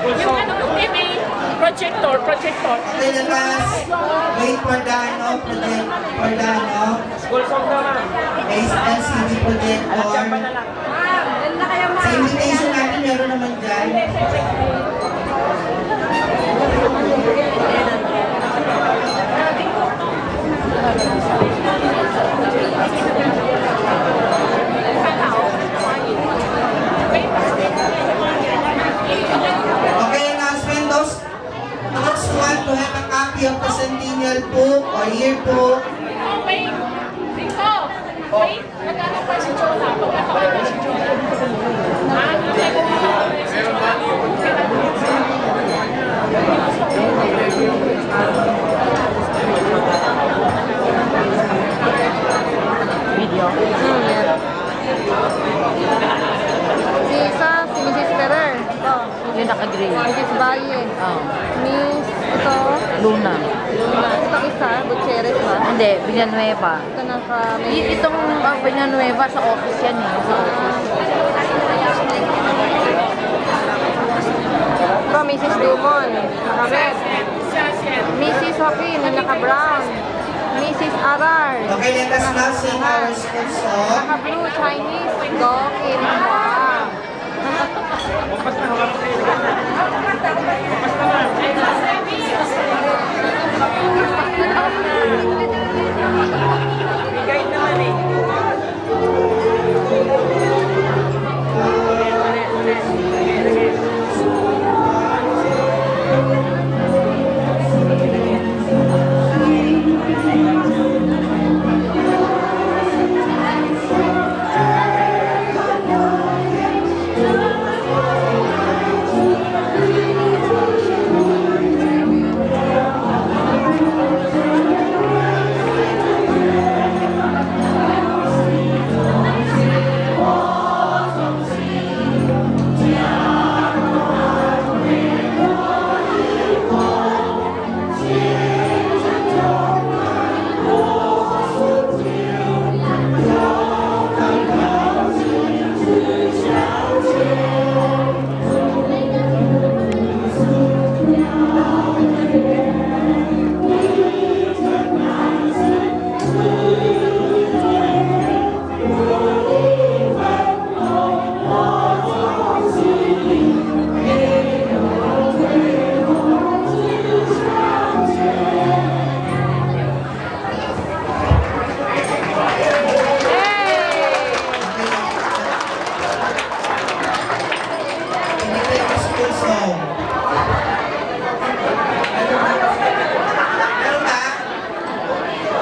Yung ano, may projector. Okay, lakas. Wait for the ano, for the ano. School song naman. LCD projector. Sa invitation natin, meron naman dyan. Okay, announcement. Those who want to have a copy of the Centennial book or yearbook. Wait. Magkano pa si Jonah? Pagkakawala si Jonah. Video. Si Mrs. Ferrer. Ito. Yung naka-green. Mrs. Valle. Miss, ito. Luna. Ito isa, Gutierrez ba? Hindi, Villanueva. Ito naka... Itong Villanueva sa office yan eh. Sa office. Ito, Mrs. Dumon. Naka-red. Mrs. Joaquin, naka-brown. Mrs. Arar. Okay, let us now sing our school song. Naka-blue, Chinese. Go, Kirinwa. Bigay naman eh.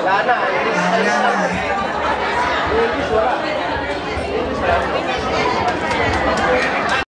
Wala na.